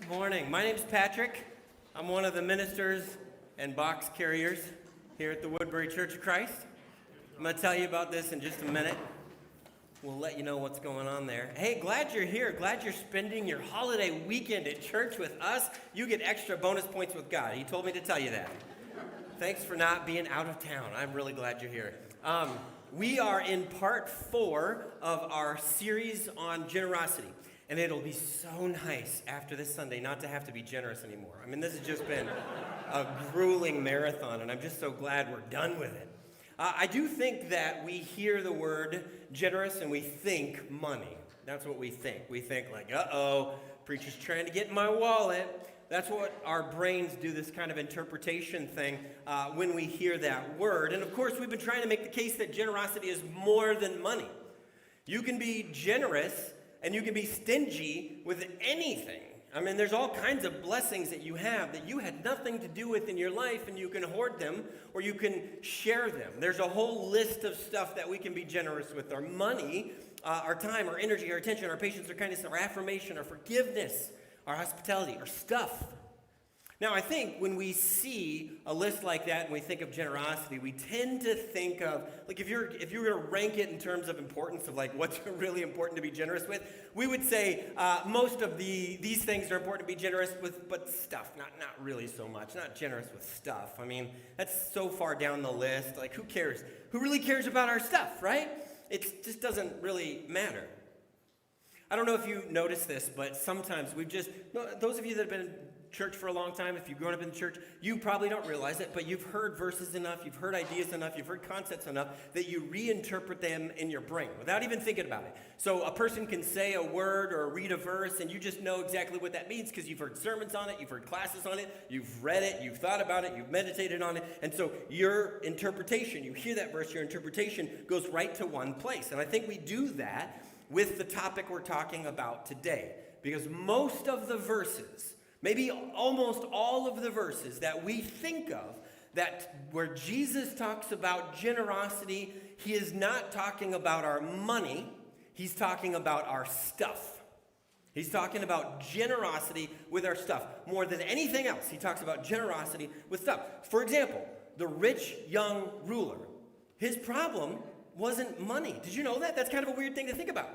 Good morning. My name's Patrick. I'm one of the ministers and box carriers here at the Woodbury Church of Christ. I'm going to tell you about this in just a minute. We'll let you know what's going on there. Hey, glad you're here. Glad you're spending your holiday weekend at church with us. You get extra bonus points with God. He told me to tell you that. Thanks for not being out of town. I'm really glad you're here. We are in part 4 of our series on generosity. And it'll be so nice after this Sunday not to have to be generous anymore. I mean, this has just been a grueling marathon, and I'm just so glad we're done with it. I do think that we hear the word generous and we think money. That's what we think. We think like, uh-oh, preacher's trying to get in my wallet. That's what our brains do, this kind of interpretation thing when we hear that word. And of course, we've been trying to make the case that generosity is more than money. You can be generous and you can be stingy with anything. I mean, there's all kinds of blessings that you have that you had nothing to do with in your life, and you can hoard them or you can share them. There's a whole list of stuff that we can be generous with. Our money, our time, our energy, our attention, our patience, our kindness, our affirmation, our forgiveness, our hospitality, our stuff. Now, I think when we see a list like that and we think of generosity, we tend to think of, like if you were to rank it in terms of importance of like what's really important to be generous with, we would say most of these things are important to be generous with, but stuff, not really so much, not generous with stuff. I mean, that's so far down the list, like who cares? Who really cares about our stuff, right? It just doesn't really matter. I don't know if you noticed this, but sometimes those of you that have been in church for a long time, if you've grown up in the church, you probably don't realize it, but you've heard verses enough, you've heard ideas enough, you've heard concepts enough that you reinterpret them in your brain without even thinking about it. So a person can say a word or read a verse and you just know exactly what that means because you've heard sermons on it, you've heard classes on it, you've read it, you've thought about it, you've meditated on it, and so your interpretation, you hear that verse, your interpretation goes right to one place. And I think we do that with the topic we're talking about today, because most of the verses, maybe almost all of the verses that we think of that where Jesus talks about generosity, he is not talking about our money, he's talking about our stuff. He's talking about generosity with our stuff. More than anything else, he talks about generosity with stuff. For example, the rich young ruler, his problem wasn't money. Did you know that? That's kind of a weird thing to think about.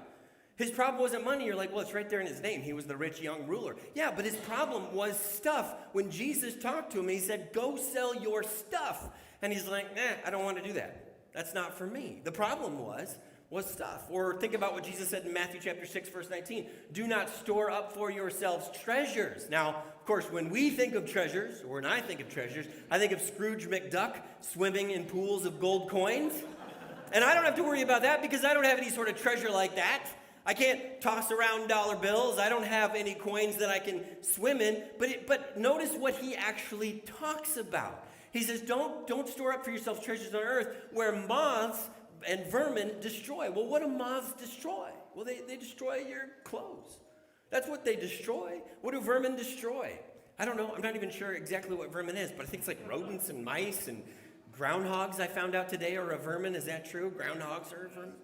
His problem wasn't money. You're like, well, it's right there in his name. He was the rich young ruler. Yeah, but his problem was stuff. When Jesus talked to him, he said, go sell your stuff. And he's like, I don't want to do that. That's not for me. The problem was stuff. Or think about what Jesus said in Matthew chapter 6, verse 19. Do not store up for yourselves treasures. Now, of course, when we think of treasures, or when I think of treasures, I think of Scrooge McDuck swimming in pools of gold coins. And I don't have to worry about that because I don't have any sort of treasure like that. I can't toss around dollar bills. I don't have any coins that I can swim in. But notice what he actually talks about. He says, don't store up for yourself treasures on earth where moths and vermin destroy. Well, what do moths destroy? Well, they destroy your clothes. That's what they destroy. What do vermin destroy? I don't know. I'm not even sure exactly what vermin is, but I think it's like rodents and mice and groundhogs. I found out today are a vermin. Is that true? Groundhogs are a vermin?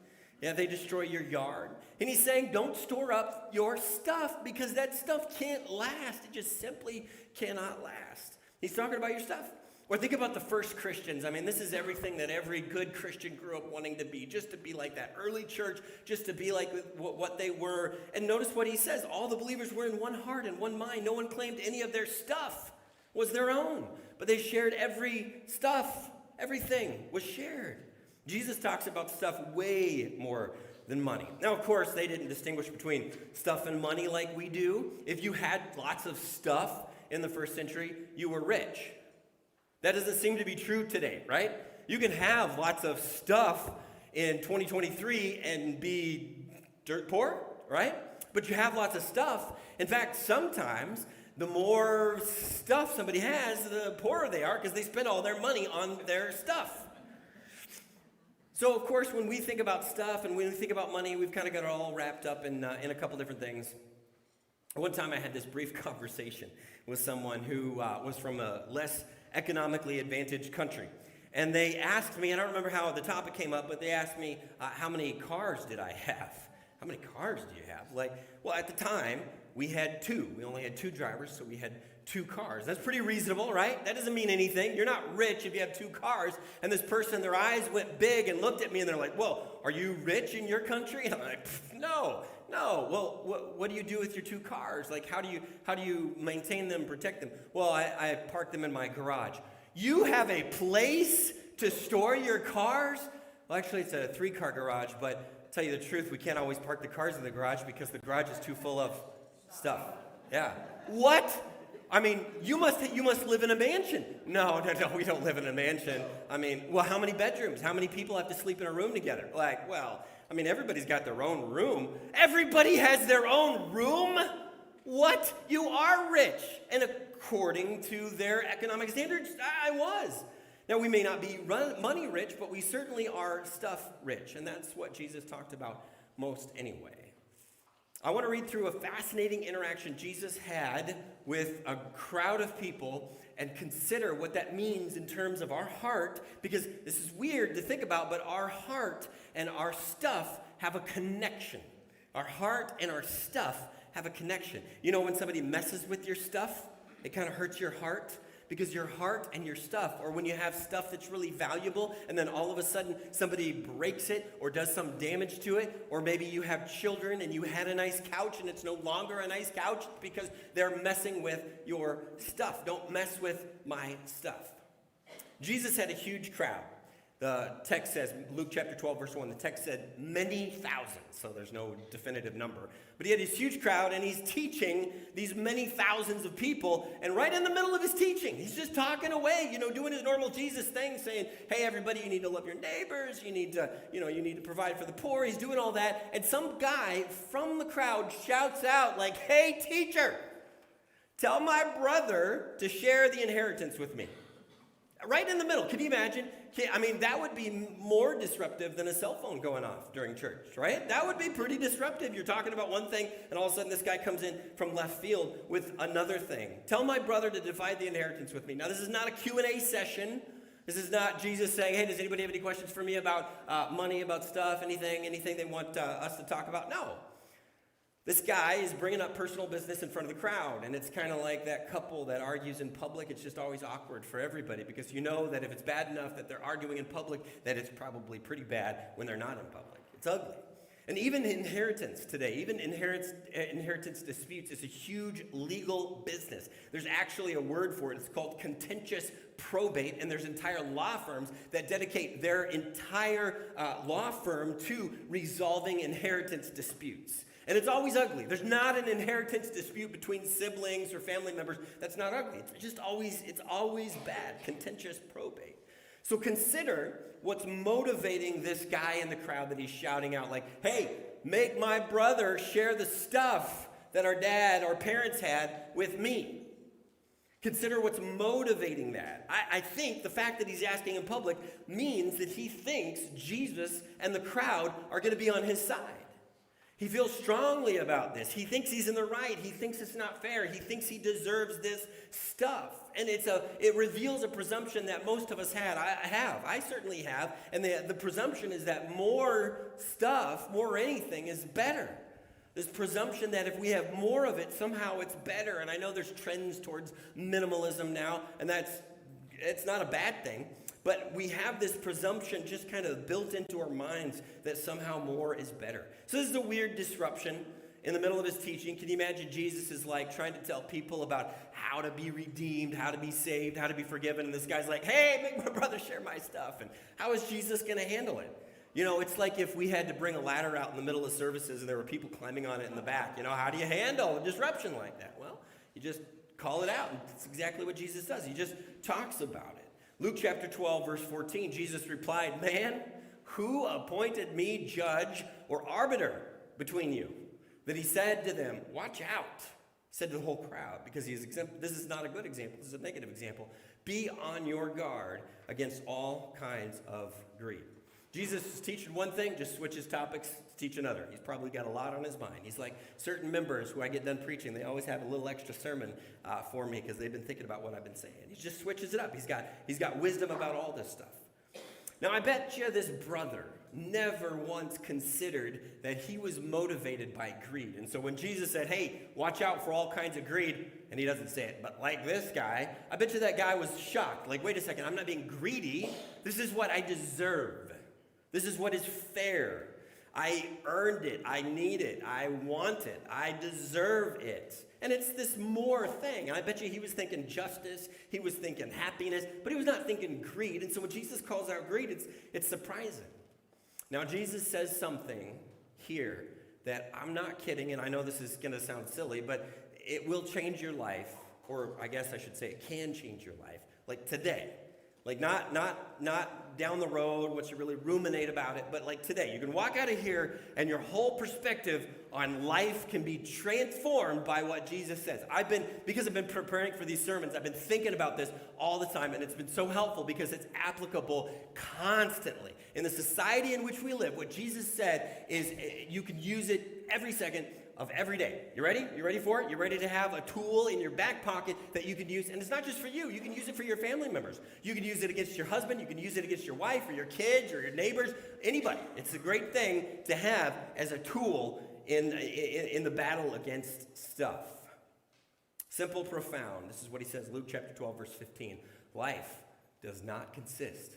Yeah, they destroy your yard. And he's saying, don't store up your stuff because that stuff can't last. It just simply cannot last. He's talking about your stuff. Or think about the first Christians. I mean, this is everything that every good Christian grew up wanting to be, just to be like that early church, just to be like what they were. And notice what he says. All the believers were in one heart and one mind. No one claimed any of their stuff was their own. But they shared every stuff. Everything was shared. Jesus talks about stuff way more than money. Now, of course, they didn't distinguish between stuff and money like we do. If you had lots of stuff in the first century, you were rich. That doesn't seem to be true today, right? You can have lots of stuff in 2023 and be dirt poor, right? But you have lots of stuff. In fact, sometimes the more stuff somebody has, the poorer they are because they spend all their money on their stuff. So, of course, when we think about stuff and when we think about money, we've kind of got it all wrapped up in a couple different things. One time I had this brief conversation with someone who was from a less economically advantaged country. And they asked me, I don't remember how the topic came up, but they asked me, how many cars did I have? How many cars do you have? Like, well, at the time, we had two. We only had two drivers, so we had two cars. That's pretty reasonable, right? That doesn't mean anything. You're not rich if you have two cars. And this person, their eyes went big and looked at me and they're like, well, are you rich in your country? And I'm like, no. Well, what do you do with your two cars? Like, how do you maintain them, protect them? Well, I park them in my garage. You have a place to store your cars? Well, actually, it's a 3-car garage, but to tell you the truth, we can't always park the cars in the garage because the garage is too full of stuff. Yeah. What? I mean, you must live in a mansion. No, we don't live in a mansion. I mean, well, how many bedrooms? How many people have to sleep in a room together? Like, well, I mean, everybody's got their own room. Everybody has their own room? What? You are rich. And according to their economic standards, I was. Now, we may not be money rich, but we certainly are stuff rich. And that's what Jesus talked about most anyway. I want to read through a fascinating interaction Jesus had with a crowd of people and consider what that means in terms of our heart, because this is weird to think about, but our heart and our stuff have a connection. Our heart and our stuff have a connection. You know, when somebody messes with your stuff, it kind of hurts your heart. Because your heart and your stuff, or when you have stuff that's really valuable, and then all of a sudden somebody breaks it or does some damage to it, or maybe you have children and you had a nice couch and it's no longer a nice couch because they're messing with your stuff. Don't mess with my stuff. Jesus had a huge crowd. The text says, Luke chapter 12, verse 1, the text said many thousands, so there's no definitive number. But he had this huge crowd, and he's teaching these many thousands of people, and right in the middle of his teaching, he's just talking away, doing his normal Jesus thing, saying, hey, everybody, you need to love your neighbors, you need to provide for the poor. He's doing all that, and some guy from the crowd shouts out, like, hey, teacher, tell my brother to share the inheritance with me. Right in the middle. Can you imagine? I mean, that would be more disruptive than a cell phone going off during church, right? That would be pretty disruptive. You're talking about one thing, and all of a sudden this guy comes in from left field with another thing. Tell my brother to divide the inheritance with me. Now, this is not a Q&A session. This is not Jesus saying, hey, does anybody have any questions for me about money, about stuff, anything they want us to talk about? No. This guy is bringing up personal business in front of the crowd, and it's kind of like that couple that argues in public. It's just always awkward for everybody because you know that if it's bad enough that they're arguing in public, that it's probably pretty bad when they're not in public. It's ugly. And even inheritance today, even inheritance disputes is a huge legal business. There's actually a word for it. It's called contentious probate, and there's entire law firms that dedicate their entire law firm to resolving inheritance disputes. And it's always ugly. There's not an inheritance dispute between siblings or family members that's not ugly. It's always bad, contentious probate. So consider what's motivating this guy in the crowd that he's shouting out like, hey, make my brother share the stuff that our dad or parents had with me. Consider what's motivating that. I think the fact that he's asking in public means that he thinks Jesus and the crowd are going to be on his side. He feels strongly about this. He thinks he's in the right. He thinks it's not fair. He thinks he deserves this stuff. And it reveals a presumption that most of us I certainly have. And the presumption is that more stuff, more anything is better. This presumption that if we have more of it, somehow it's better. And I know there's trends towards minimalism now, and it's not a bad thing. But we have this presumption just kind of built into our minds that somehow more is better. So this is a weird disruption in the middle of his teaching. Can you imagine Jesus is like trying to tell people about how to be redeemed, how to be saved, how to be forgiven. And this guy's like, hey, make my brother share my stuff. And how is Jesus going to handle it? It's like if we had to bring a ladder out in the middle of services and there were people climbing on it in the back. How do you handle a disruption like that? Well, you just call it out. And that's exactly what Jesus does. He just talks about it. Luke chapter 12, verse 14, Jesus replied, man, who appointed me judge or arbiter between you? That he said to them, watch out, said to the whole crowd, because this is not a good example, this is a negative example. Be on your guard against all kinds of greed. Jesus is teaching one thing, just switches topics to teach another. He's probably got a lot on his mind. He's like certain members who I get done preaching, they always have a little extra sermon for me because they've been thinking about what I've been saying. He just switches it up. He's got wisdom about all this stuff. Now, I bet you this brother never once considered that he was motivated by greed. And so when Jesus said, hey, watch out for all kinds of greed, and he doesn't say it, but like this guy, I bet you that guy was shocked. Like, wait a second, I'm not being greedy. This is what I deserve. This is what is fair. I earned it. I need it. I want it. I deserve it. And it's this more thing. And I bet you he was thinking justice. He was thinking happiness. But he was not thinking greed. And so when Jesus calls out greed, it's surprising. Now, Jesus says something here that I'm not kidding. And I know this is going to sound silly, but it will change your life. Or I guess I should say it can change your life. Like today. Like not down the road, once you really ruminate about it, but like today. You can walk out of here and your whole perspective on life can be transformed by what Jesus says. Because I've been preparing for these sermons, I've been thinking about this all the time, and it's been so helpful because it's applicable constantly. In the society in which we live, what Jesus said is you can use it every second of every day. You ready? You ready for it? You ready to have a tool in your back pocket that you can use? And it's not just for you. You can use it for your family members. You can use it against your husband. You can use it against your wife or your kids or your neighbors, anybody. It's a great thing to have as a tool in the battle against stuff. Simple, profound. This is what he says, Luke chapter 12, verse 15. Life does not consist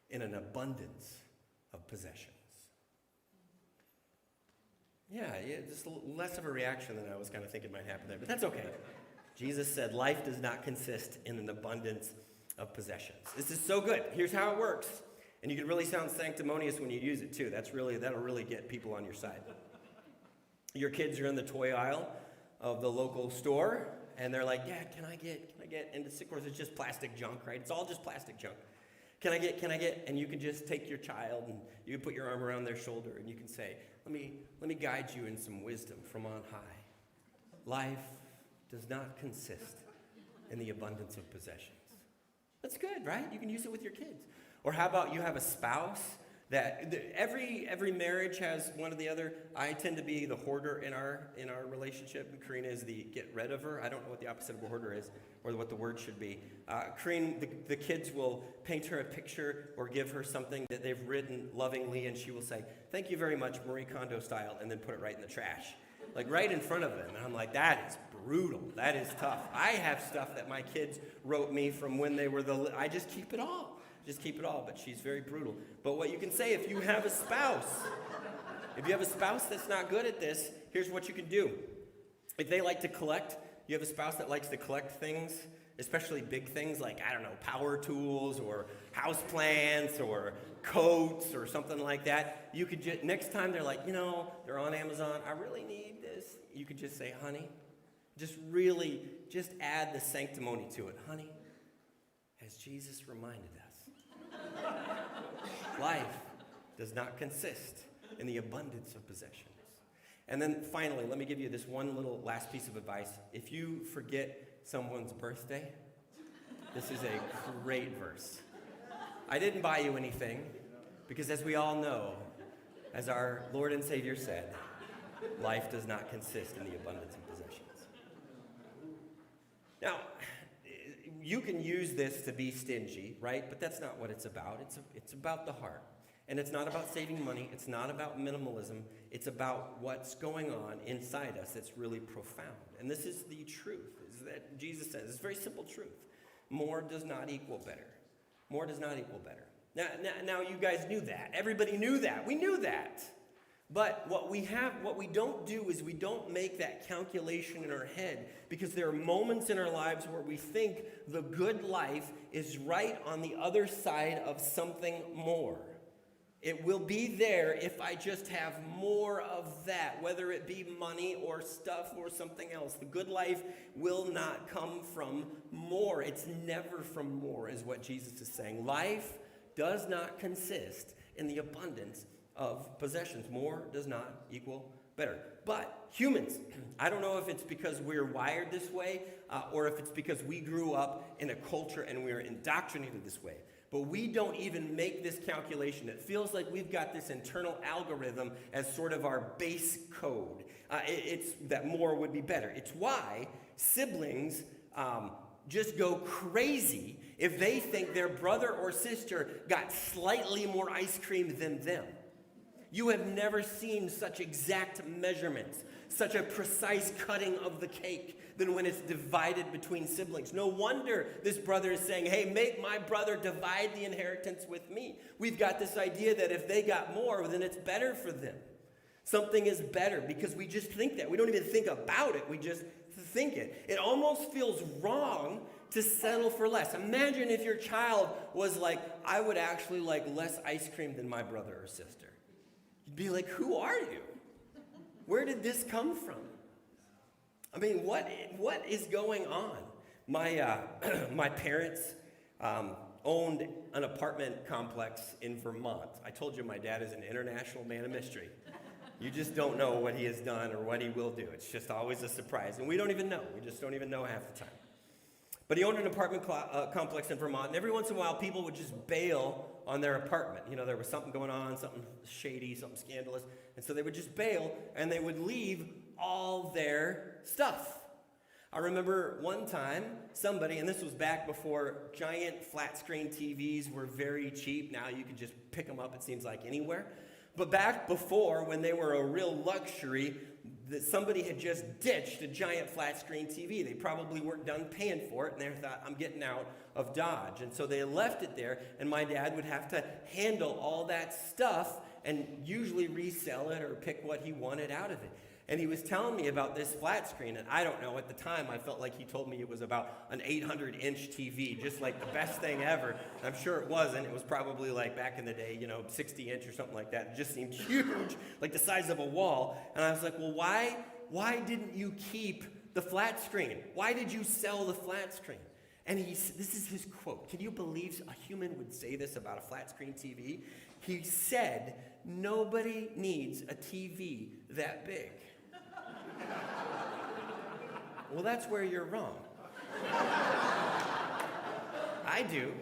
in an abundance of possessions. Yeah, just less of a reaction than I was kind of thinking might happen there, but that's okay. Jesus said, life does not consist in an abundance of possessions. This is so good. Here's how it works. And you can really sound sanctimonious when you use it too. That'll really get people on your side. Your kids are in the toy aisle of the local store, and they're like, Dad, can I get, and of course it's just plastic junk, right? It's all just plastic junk. Can I get, and you can just take your child and you can put your arm around their shoulder and you can say, let me guide you in some wisdom from on high. Life does not consist in the abundance of possessions. That's good, right? You can use it with your kids. Or how about you have a spouse that every marriage has one or the other. I tend to be the hoarder in our relationship, and Karina is the get rid of her. I don't know what the opposite of a hoarder is, or what the word should be. Karina, the kids will paint her a picture or give her something that they've written lovingly, and she will say, "Thank you very much, Marie Kondo style," and then put it right in the trash, like right in front of them. And I'm like, that is brutal. That is tough. I have stuff that my kids wrote me from when they were I just keep it all. But she's very brutal. But what you can say if you have a spouse that's not good at this, here's what you can do. If they like to collect, you have a spouse that likes to collect things, especially big things like, I don't know, power tools or house plants or coats or something like that. You could just, next time they're like, they're on Amazon, I really need this. You could just say, honey, just add the sanctimony to it. Honey, as Jesus reminded us, life does not consist in the abundance of possessions. And then finally, let me give you this one little last piece of advice. If you forget someone's birthday, this is a great verse. I didn't buy you anything, because as we all know, as our Lord and Savior said, life does not consist in the abundance of possessions. Now, you can use this to be stingy, right? But that's not what it's about. It's about the heart. And it's not about saving money. It's not about minimalism. It's about what's going on inside us that's really profound. And this is the truth, is that Jesus says. It's a very simple truth. More does not equal better. More does not equal better. Now you guys knew that. Everybody knew that. We knew that. But what we don't do is we don't make that calculation in our head, because there are moments in our lives where we think the good life is right on the other side of something more. It will be there if I just have more of that, whether it be money or stuff or something else. The good life will not come from more. It's never from more, is what Jesus is saying. Life does not consist in the abundance of possessions. More does not equal better. But humans, I don't know if it's because we're wired this way or if it's because we grew up in a culture and we're indoctrinated this way. But we don't even make this calculation. It feels like we've got this internal algorithm as sort of our base code. It's that more would be better. It's why siblings just go crazy if they think their brother or sister got slightly more ice cream than them. You have never seen such exact measurements, such a precise cutting of the cake than when it's divided between siblings. No wonder this brother is saying, hey, make my brother divide the inheritance with me. We've got this idea that if they got more, then it's better for them. Something is better because we just think that. We don't even think about it. We just think it. It almost feels wrong to settle for less. Imagine if your child was like, I would actually like less ice cream than my brother or sister. You'd be like, who are you? Where did this come from? I mean, what is going on? My parents owned an apartment complex in Vermont. I told you my dad is an international man of mystery. You just don't know what he has done or what he will do. It's just always a surprise. And we don't even know. We just don't even know half the time. But he owned an apartment complex in Vermont, and every once in a while, people would just bail on their apartment. You know, there was something going on, something shady, something scandalous, and so they would just bail, and they would leave all their stuff. I remember one time, somebody, and this was back before giant flat-screen TVs were very cheap. Now you can just pick them up, it seems like, anywhere. But back before, when they were a real luxury, that somebody had just ditched a giant flat-screen TV. They probably weren't done paying for it, and they thought, I'm getting out of Dodge. And so they left it there, and my dad would have to handle all that stuff and usually resell it or pick what he wanted out of it. And he was telling me about this flat screen, and I don't know, at the time I felt like he told me it was about an 800-inch TV, just like the best thing ever. I'm sure it wasn't. It was probably like back in the day, 60-inch or something like that. It just seemed huge, like the size of a wall. And I was like, well, why didn't you keep the flat screen? Why did you sell the flat screen? And this is his quote. Can you believe a human would say this about a flat screen TV? He said, nobody needs a TV that big. Well, that's where you're wrong. I do.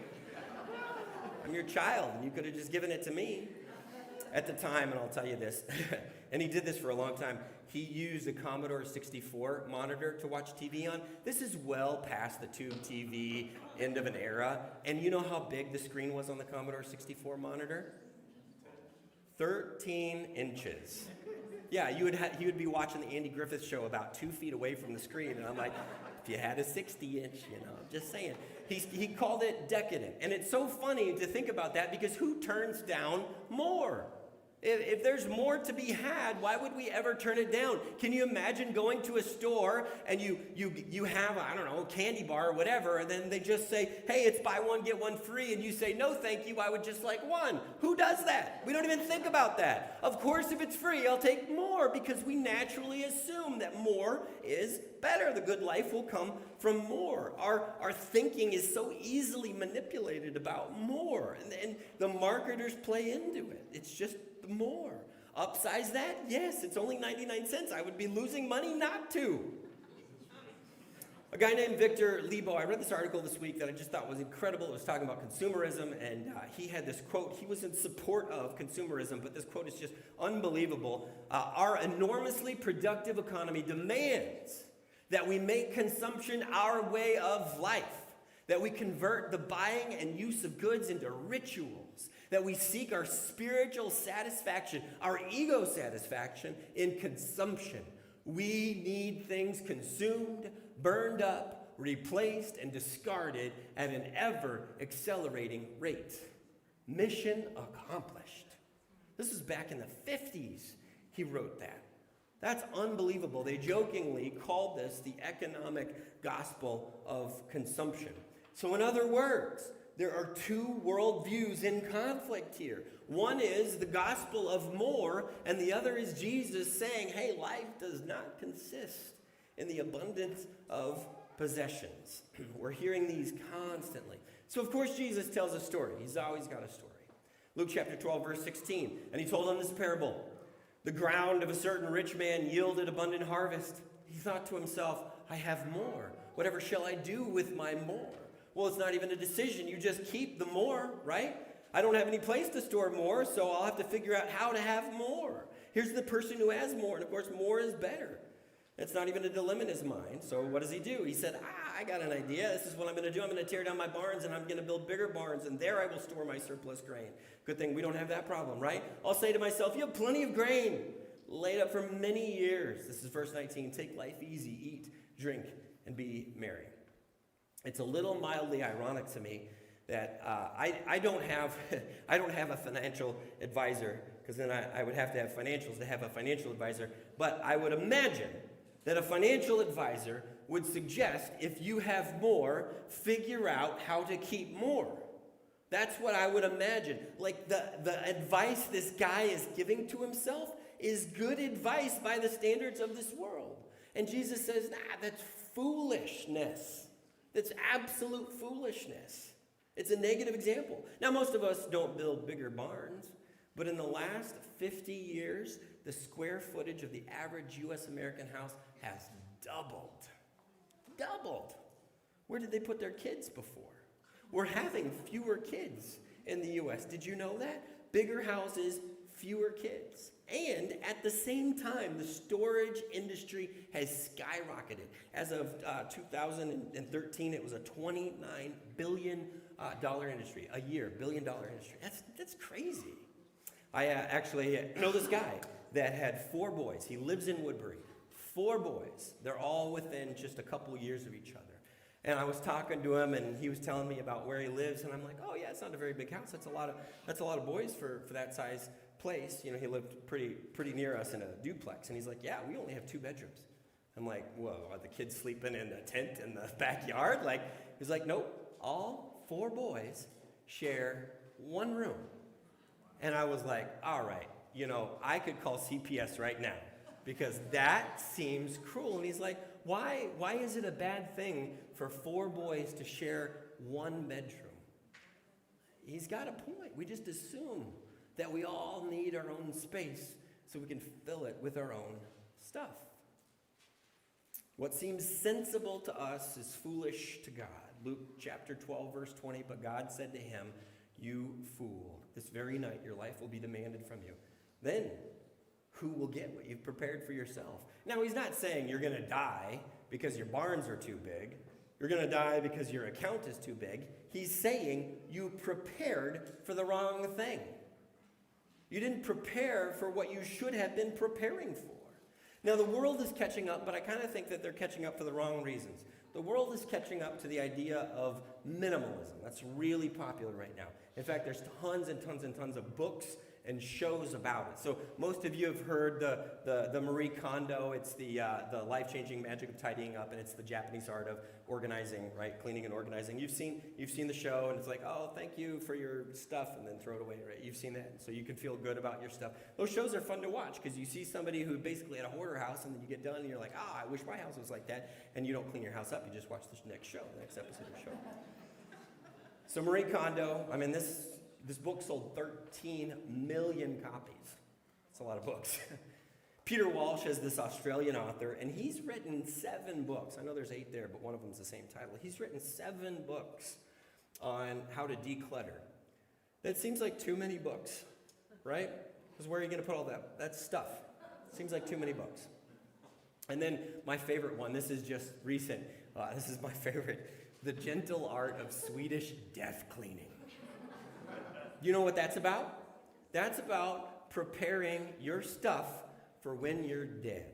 I'm your child, and you could have just given it to me. At the time, and I'll tell you this, and he did this for a long time, he used a Commodore 64 monitor to watch TV on. This is well past the tube TV end of an era. And you know how big the screen was on the Commodore 64 monitor? 13 inches. Yeah, he would be watching the Andy Griffith Show about 2 feet away from the screen, and I'm like, if you had a 60-inch, just saying. He called it decadent, and it's so funny to think about that because who turns down more? If there's more to be had, why would we ever turn it down? Can you imagine going to a store and you have, I don't know, a candy bar or whatever, and then they just say, hey, it's buy one, get one free, and you say, no, thank you, I would just like one. Who does that? We don't even think about that. Of course, if it's free, I'll take more because we naturally assume that more is better. The good life will come from more. Our thinking is so easily manipulated about more, and the marketers play into it. It's just more. Upsize that? Yes, it's only 99 cents. I would be losing money not to. A guy named Victor Lebo, I read this article this week that I just thought was incredible. It was talking about consumerism, and he had this quote. He was in support of consumerism, but this quote is just unbelievable. Our enormously productive economy demands that we make consumption our way of life, that we convert the buying and use of goods into rituals, that we seek our spiritual satisfaction, our ego satisfaction in consumption. We need things consumed, burned up, replaced, and discarded at an ever-accelerating rate. Mission accomplished. This is back in the 50s he wrote that. That's unbelievable. They jokingly called this the economic gospel of consumption. So in other words, there are two worldviews in conflict here. One is the gospel of more, and the other is Jesus saying, hey, life does not consist in the abundance of possessions. We're hearing these constantly. So, of course, Jesus tells a story. He's always got a story. Luke chapter 12, verse 16. And he told them this parable. The ground of a certain rich man yielded abundant harvest. He thought to himself, I have more. Whatever shall I do with my more? Well, it's not even a decision. You just keep the more, right? I don't have any place to store more, so I'll have to figure out how to have more. Here's the person who has more, and of course, more is better. It's not even a dilemma in his mind. So what does he do? He said, I got an idea. This is what I'm going to do. I'm going to tear down my barns, and I'm going to build bigger barns, and there I will store my surplus grain. Good thing we don't have that problem, right? I'll say to myself, you have plenty of grain laid up for many years. This is verse 19. Take life easy, eat, drink, and be merry. It's a little mildly ironic to me that I don't have a financial advisor, because then I would have to have financials to have a financial advisor. But I would imagine that a financial advisor would suggest if you have more, figure out how to keep more. That's what I would imagine. Like the advice this guy is giving to himself is good advice by the standards of this world. And Jesus says, that's foolishness. That's absolute foolishness. It's a negative example. Now, most of us don't build bigger barns, but in the last 50 years, the square footage of the average U.S. American house has doubled. Doubled. Where did they put their kids before? We're having fewer kids in the U.S. Did you know that? Bigger houses, fewer kids. And at the same time, the storage industry has skyrocketed. As of 2013, it was a $29 billion industry a year, $1 billion industry. That's crazy. I actually know this guy that had 4 boys. He lives in Woodbury. 4 boys. They're all within just a couple years of each other. And I was talking to him, and he was telling me about where he lives, and I'm like, oh yeah, it's not a very big house. That's a lot of boys for that size place. You know, he lived pretty near us in a duplex, and he's like, yeah, we only have 2 bedrooms. I'm like, whoa, are the kids sleeping in a tent in the backyard? He's like, nope, all 4 boys share 1 room. And I was like, all right, I could call CPS right now, because that seems cruel. And he's like, why is it a bad thing for 4 boys to share 1 bedroom? He's got a point. We just assume that we all need our own space so we can fill it with our own stuff. What seems sensible to us is foolish to God. Luke chapter 12, verse 20, but God said to him, you fool, this very night your life will be demanded from you. Then who will get what you've prepared for yourself? Now, he's not saying you're going to die because your barns are too big. You're going to die because your account is too big. He's saying you prepared for the wrong thing. You didn't prepare for what you should have been preparing for. Now, the world is catching up, but I kind of think that they're catching up for the wrong reasons. The world is catching up to the idea of minimalism. That's really popular right now. In fact, there's tons and tons and tons of books and shows about it. So most of you have heard the Marie Kondo. It's the life-changing magic of tidying up, and it's the Japanese art of organizing, right? Cleaning and organizing. You've seen the show, and it's like, oh, thank you for your stuff, and then throw it away, right? You've seen that, so you can feel good about your stuff. Those shows are fun to watch because you see somebody who basically had a hoarder house, and then you get done, and you're like, I wish my house was like that, and you don't clean your house up. You just watch the next episode of the show. So Marie Kondo, this book sold 13 million copies. That's a lot of books. Peter Walsh is this Australian author, and he's written 7 books. I know there's 8 there, but one of them's the same title. He's written 7 books on how to declutter. That seems like too many books, right? Because where are you going to put all that stuff? Seems like too many books. And then my favorite one, this is just recent. This is my favorite. The Gentle Art of Swedish Death Cleaning. You know what that's about? That's about preparing your stuff for when you're dead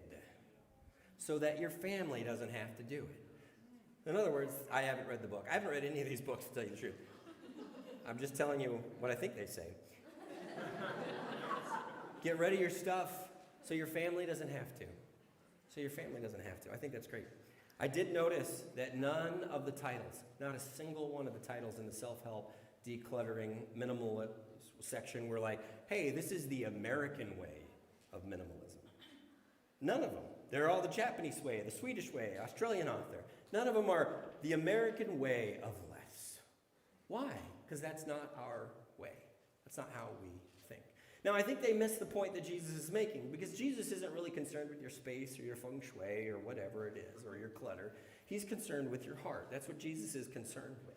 so that your family doesn't have to do it. In other words, I haven't read the book. I haven't read any of these books, to tell you the truth. I'm just telling you what I think they say. Get rid of your stuff so your family doesn't have to. I think that's great. I did notice that none of the titles, not a single one of the titles in the self-help, decluttering, minimal section were like, hey, this is the American way of minimalism. None of them. They're all the Japanese way, the Swedish way, Australian author. None of them are the American way of less. Why? Because that's not our way. That's not how we think. Now, I think they miss the point that Jesus is making, because Jesus isn't really concerned with your space or your feng shui or whatever it is, or your clutter. He's concerned with your heart. That's what Jesus is concerned with.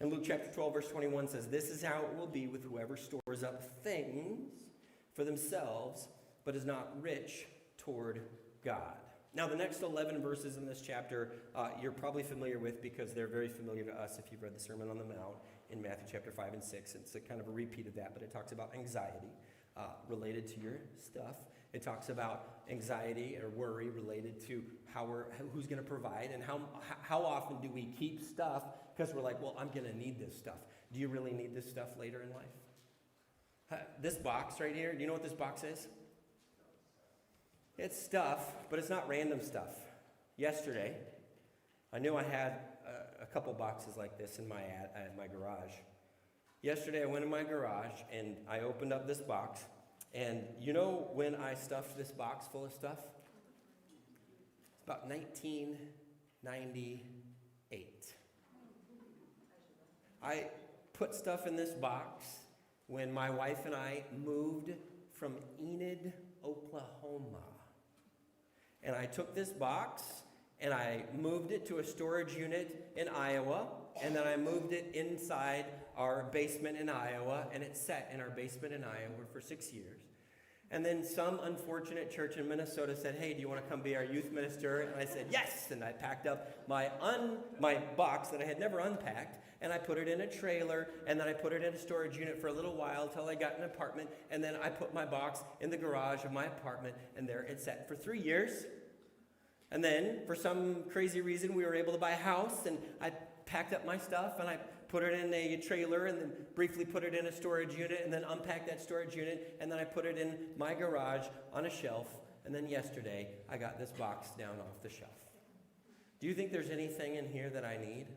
And Luke chapter 12, verse 21 says, this is how it will be with whoever stores up things for themselves, but is not rich toward God. Now, the next 11 verses in this chapter, you're probably familiar with because they're very familiar to us if you've read the Sermon on the Mount in Matthew chapter 5 and 6. It's a kind of a repeat of that, but it talks about anxiety related to your stuff. It talks about anxiety or worry related to who's going to provide, and how often do we keep stuff because we're like, well, I'm going to need this stuff. Do you really need this stuff later in life? This box right here, do you know what this box is? It's stuff, but it's not random stuff. Yesterday, I knew I had a couple boxes like this in my garage. Yesterday, I went in my garage and I opened up this box. And you know when I stuffed this box full of stuff? It's about 1998. I put stuff in this box when my wife and I moved from Enid, Oklahoma. And I took this box and I moved it to a storage unit in Iowa, and then I moved it inside our basement in Iowa, and it sat in our basement in Iowa for 6 years. And then some unfortunate church in Minnesota said, hey, do you want to come be our youth minister? And I said, yes! And I packed up my box that I had never unpacked, and I put it in a trailer, and then I put it in a storage unit for a little while until I got an apartment, and then I put my box in the garage of my apartment, and there it sat for 3 years. And then, for some crazy reason, we were able to buy a house, and I packed up my stuff, and I put it in a trailer, and then briefly put it in a storage unit, and then unpacked that storage unit, and then I put it in my garage on a shelf, and then yesterday, I got this box down off the shelf. Do you think there's anything in here that I need?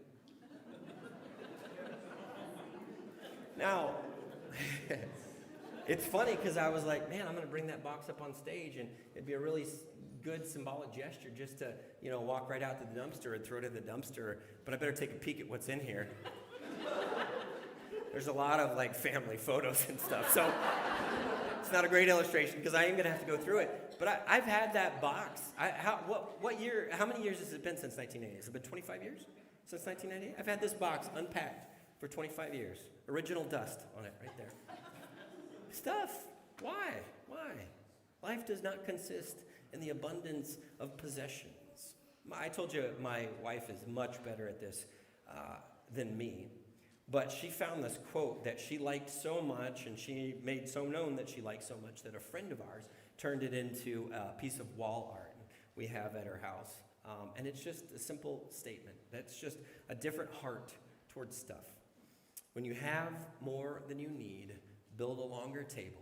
Now, it's funny because I was like, man, I'm going to bring that box up on stage, and it'd be a really good symbolic gesture just to, walk right out to the dumpster and throw it in the dumpster, but I better take a peek at what's in here. There's a lot of family photos and stuff, so it's not a great illustration because I am going to have to go through it. But I've had that box. What year? How many years has it been since 1988? Has it been 25 years since 1998? I've had this box unpacked for 25 years. Original dust on it right there. Stuff. Why? Life does not consist in the abundance of possessions. I told you my wife is much better at this than me. But she found this quote that she liked so much, and she made so known that she liked so much that a friend of ours turned it into a piece of wall art we have at her house. And it's just a simple statement. That's just a different heart towards stuff. When you have more than you need, build a longer table.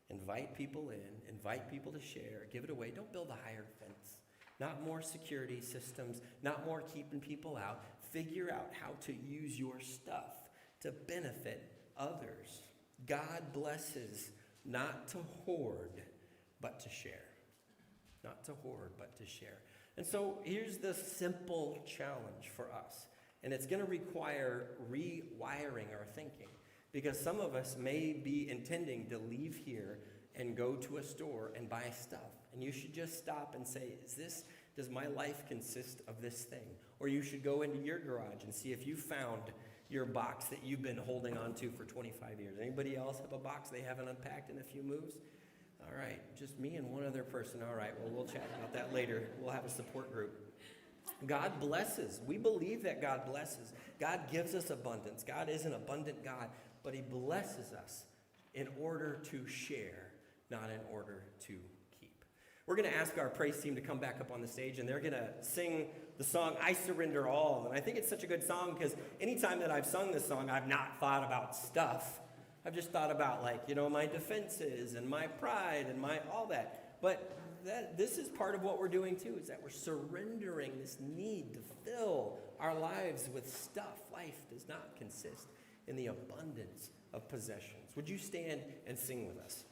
Invite people in, invite people to share, give it away. Don't build a higher fence. Not more security systems, not more keeping people out. Figure out how to use your stuff to benefit others. God blesses not to hoard, but to share. Not to hoard, but to share. And so here's the simple challenge for us. And it's going to require rewiring our thinking. Because some of us may be intending to leave here and go to a store and buy stuff. And you should just stop and say, does my life consist of this thing? Or you should go into your garage and see if you found your box that you've been holding on to for 25 years. Anybody else have a box they haven't unpacked in a few moves? All right, just me and one other person. All right, well, we'll chat about that later. We'll have a support group. God blesses. We believe that God blesses. God gives us abundance. God is an abundant God, but he blesses us in order to share, not in order to keep. We're going to ask our praise team to come back up on the stage, and they're going to sing the song, I Surrender All. And I think it's such a good song because anytime that I've sung this song, I've not thought about stuff. I've just thought about my defenses and my pride and all that. But this is part of what we're doing too, is that we're surrendering this need to fill our lives with stuff. Life does not consist in the abundance of possessions. Would you stand and sing with us?